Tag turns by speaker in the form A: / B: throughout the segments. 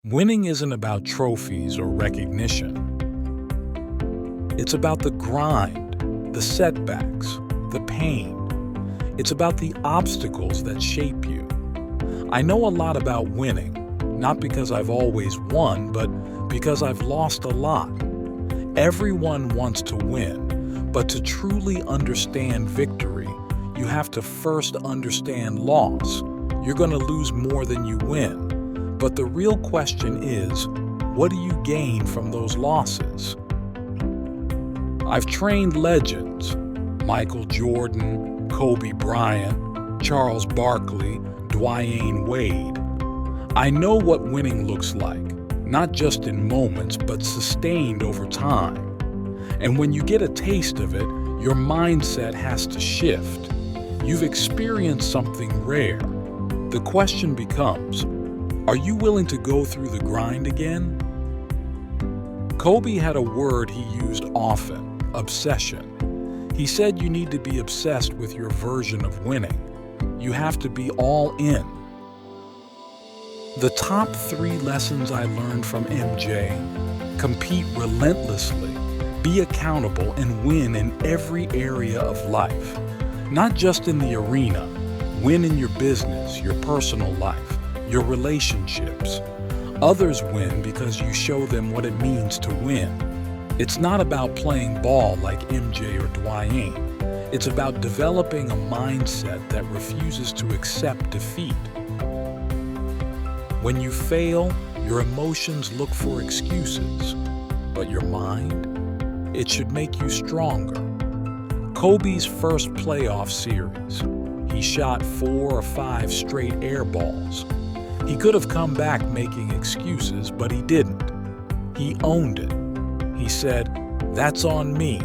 A: Winning isn't about trophies or recognition. It's about the grind, the setbacks, the pain. It's about the obstacles that shape you. I know a lot about winning, not because I've always won, but because I've lost a lot. Everyone wants to win, but to truly understand victory, you have to first understand loss. You're going to lose more than you win. But the real question is, what do you gain from those losses? I've trained legends, Michael Jordan, Kobe Bryant, Charles Barkley, Dwayne Wade. I know what winning looks like, not just in moments, but sustained over time. And when you get a taste of it, your mindset has to shift. You've experienced something rare. The question becomes, are you willing to go through the grind again? Kobe had a word he used often, obsession. He said you need to be obsessed with your version of winning. You have to be all in. The top 3 lessons I learned from MJ: compete relentlessly, be accountable, and win in every area of life. Not just in the arena, win in your business, your personal life, your relationships. Others win because you show them what it means to win. It's not about playing ball like MJ or Dwayne. It's about developing a mindset that refuses to accept defeat. When you fail, your emotions look for excuses, but your mind, it should make you stronger. Kobe's first playoff series, he shot 4 or 5 straight air balls. He could have come back making excuses, but he didn't. He owned it. He said, "That's on me."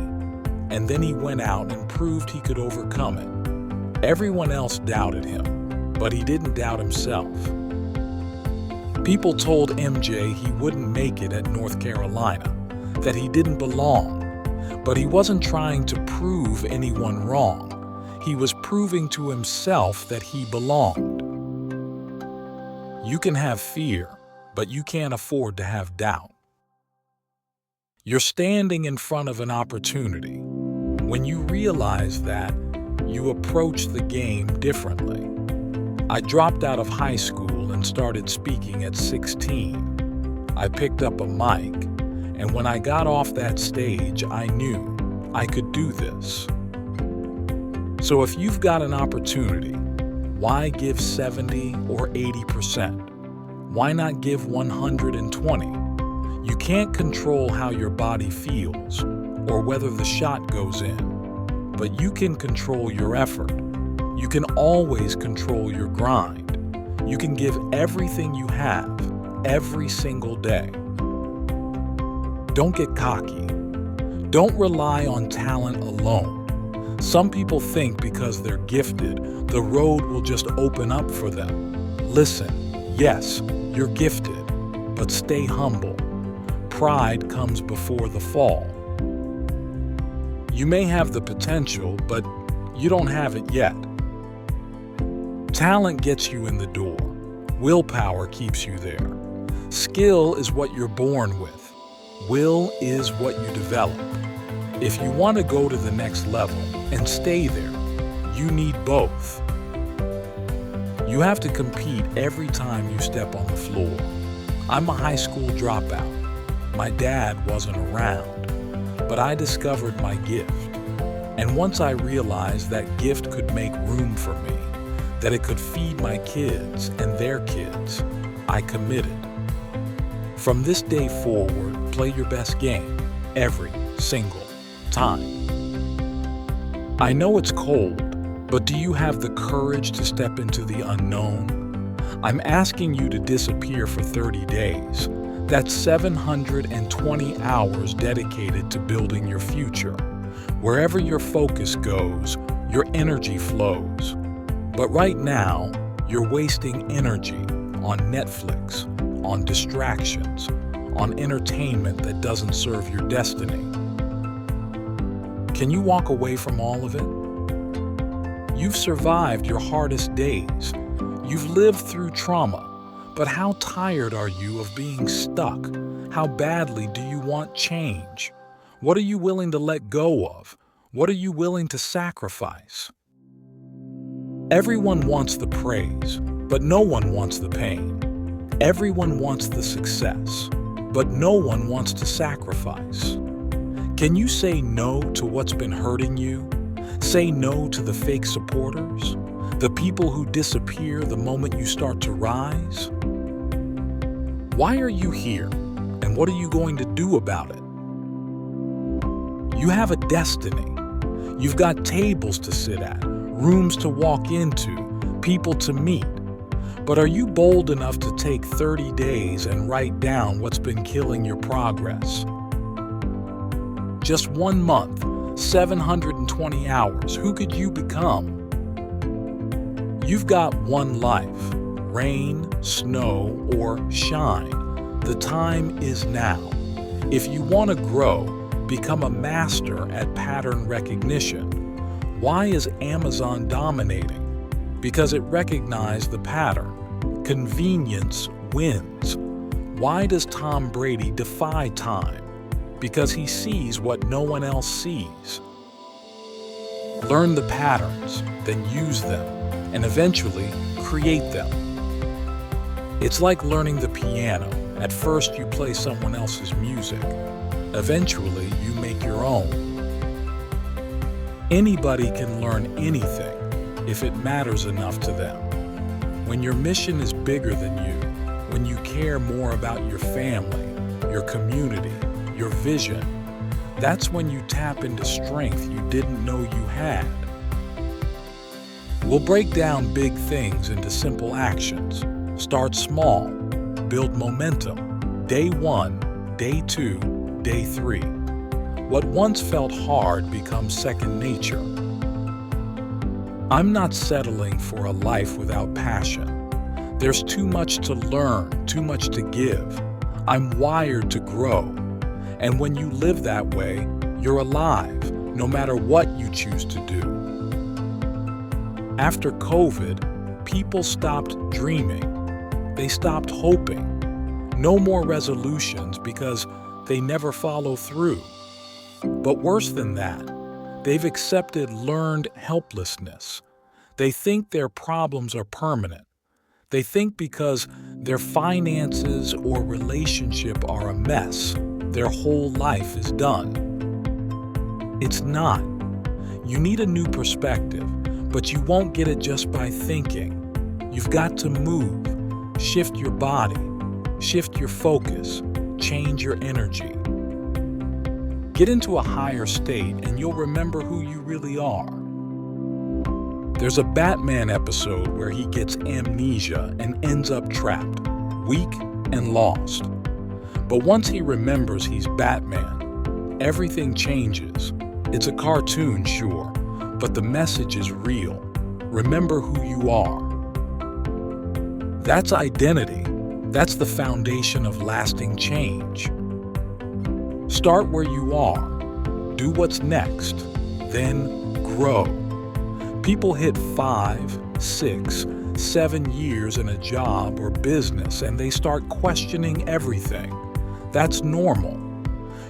A: And then he went out and proved he could overcome it. Everyone else doubted him, but he didn't doubt himself. People told MJ he wouldn't make it at North Carolina, that he didn't belong. But he wasn't trying to prove anyone wrong. He was proving to himself that he belonged. You can have fear, but you can't afford to have doubt. You're standing in front of an opportunity. When you realize that, you approach the game differently. I dropped out of high school and started speaking at 16. I picked up a mic, and when I got off that stage, I knew I could do this. So if you've got an opportunity, why give 70 or 80%? Why not give 120? You can't control how your body feels or whether the shot goes in, but you can control your effort. You can always control your grind. You can give everything you have every single day. Don't get cocky. Don't rely on talent alone. Some people think because they're gifted, the road will just open up for them. Listen, yes, you're gifted, but stay humble. Pride comes before the fall. You may have the potential, but you don't have it yet. Talent gets you in the door. Willpower keeps you there. Skill is what you're born with. Will is what you develop. If you want to go to the next level and stay there, you need both. You have to compete every time you step on the floor. I'm a high school dropout. My dad wasn't around, but I discovered my gift. And once I realized that gift could make room for me, that it could feed my kids and their kids, I committed. From this day forward, play your best game every single time. I know it's cold, but do you have the courage to step into the unknown? I'm asking you to disappear for 30 days. That's 720 hours dedicated to building your future. Wherever your focus goes, your energy flows. But right now, you're wasting energy on Netflix, on distractions, on entertainment that doesn't serve your destiny. Can you walk away from all of it? You've survived your hardest days. You've lived through trauma, But how tired are you of being stuck? How badly do you want change? What are you willing to let go of? What are you willing to sacrifice? Everyone wants the praise, but no one wants the pain. Everyone wants the success, but no one wants to sacrifice. Can you say no to what's been hurting you? Say no to the fake supporters? The people who disappear the moment you start to rise? Why are you here, and what are you going to do about it? You have a destiny. You've got tables to sit at, rooms to walk into, people to meet. But are you bold enough to take 30 days and write down what's been killing your progress? Just 1 month, 720 hours, who could you become? You've got one life, rain, snow, or shine. The time is now. If you want to grow, become a master at pattern recognition. Why is Amazon dominating? Because it recognized the pattern. Convenience wins. Why does Tom Brady defy time? Because he sees what no one else sees. Learn the patterns, then use them, and eventually create them. It's like learning the piano. At first you play someone else's music. Eventually you make your own. Anybody can learn anything if it matters enough to them. When your mission is bigger than you, when you care more about your family, your community, your vision, that's when you tap into strength you didn't know you had. We'll break down big things into simple actions. Start small, build momentum. Day 1, day 2, day 3. What once felt hard becomes second nature. I'm not settling for a life without passion. There's too much to learn, too much to give. I'm wired to grow. And when you live that way, you're alive, no matter what you choose to do. After COVID, people stopped dreaming. They stopped hoping. No more resolutions because they never follow through. But worse than that, they've accepted learned helplessness. They think their problems are permanent. They think because their finances or relationship are a mess, their whole life is done. It's not. You need a new perspective, but you won't get it just by thinking. You've got to move, shift your body, shift your focus, change your energy. Get into a higher state and you'll remember who you really are. There's a Batman episode where he gets amnesia and ends up trapped, weak and lost. But once he remembers he's Batman, everything changes. It's a cartoon, sure, but the message is real. Remember who you are. That's identity. That's the foundation of lasting change. Start where you are. Do what's next. Then grow. People hit 5, 6, 7 years in a job or business and they start questioning everything. That's normal.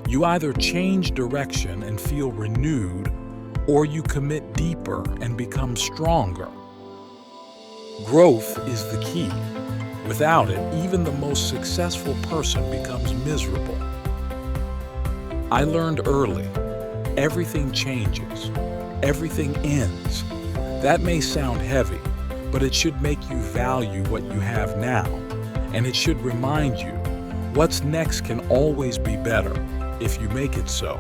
A: You either change direction and feel renewed, or you commit deeper and become stronger. Growth is the key. Without it, even the most successful person becomes miserable. I learned early, everything changes, everything ends. That may sound heavy, but it should make you value what you have now, and it should remind you what's next can always be better if you make it so.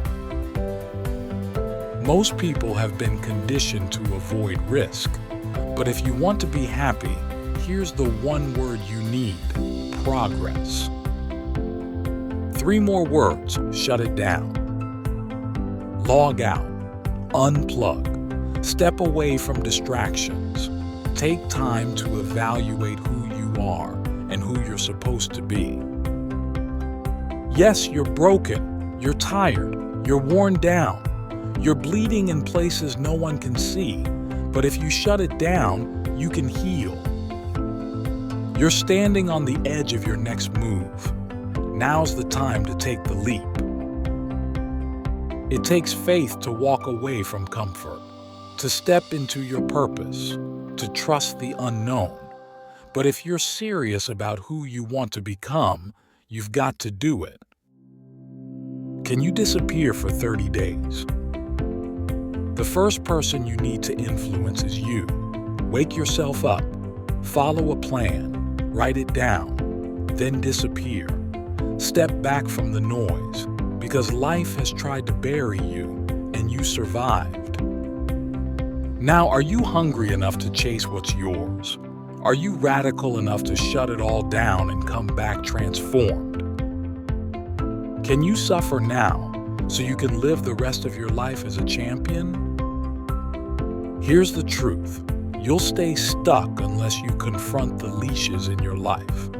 A: Most people have been conditioned to avoid risk, but if you want to be happy, here's the one word you need: progress. 3 more words, shut it down. Log out, unplug, step away from distractions. Take time to evaluate who you are and who you're supposed to be. Yes, you're broken, you're tired, you're worn down, you're bleeding in places no one can see, but if you shut it down, you can heal. You're standing on the edge of your next move. Now's the time to take the leap. It takes faith to walk away from comfort, to step into your purpose, to trust the unknown. But if you're serious about who you want to become, you've got to do it. Can you disappear for 30 days? The first person you need to influence is you. Wake yourself up, follow a plan, write it down, then disappear. Step back from the noise, because life has tried to bury you, and you survived. Now, are you hungry enough to chase what's yours? Are you radical enough to shut it all down and come back transformed? Can you suffer now so you can live the rest of your life as a champion? Here's the truth. You'll stay stuck unless you confront the leashes in your life.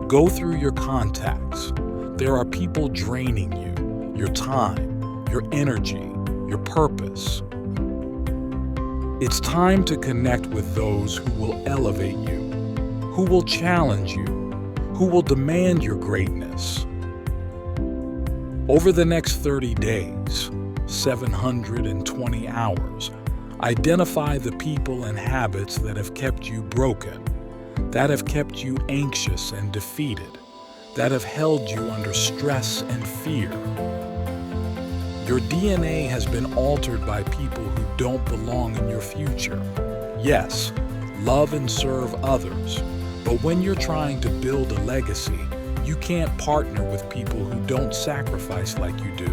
A: Go through your contacts. There are people draining you, your time, your energy, your purpose. It's time to connect with those who will elevate you, who will challenge you, who will demand your greatness. Over the next 30 days, 720 hours, identify the people and habits that have kept you broken, that have kept you anxious and defeated, that have held you under stress and fear. Your DNA has been altered by people who don't belong in your future. Yes, love and serve others, but when you're trying to build a legacy, you can't partner with people who don't sacrifice like you do.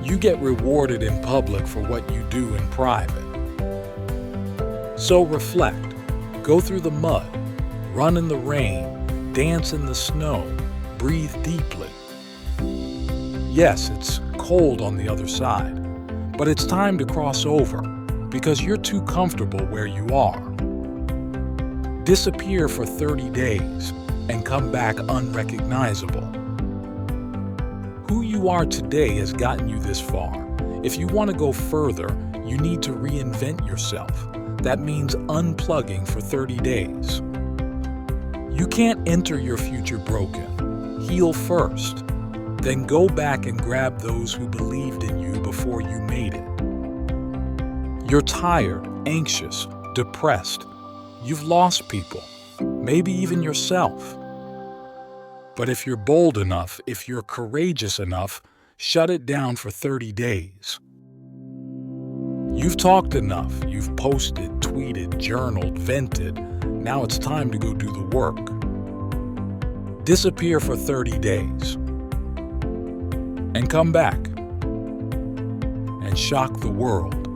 A: You get rewarded in public for what you do in private. So reflect, go through the mud, run in the rain, dance in the snow, breathe deeply. Yes, it's cold on the other side, but it's time to cross over because you're too comfortable where you are. Disappear for 30 days and come back unrecognizable. Who you are today has gotten you this far. If you want to go further, you need to reinvent yourself. That means unplugging for 30 days. You can't enter your future broken. Heal first. Then go back and grab those who believed in you before you made it. You're tired, anxious, depressed. You've lost people, maybe even yourself. But if you're bold enough, if you're courageous enough, shut it down for 30 days. You've talked enough. You've posted, tweeted, journaled, vented. Now it's time to go do the work. Disappear for 30 days. And come back and shock the world.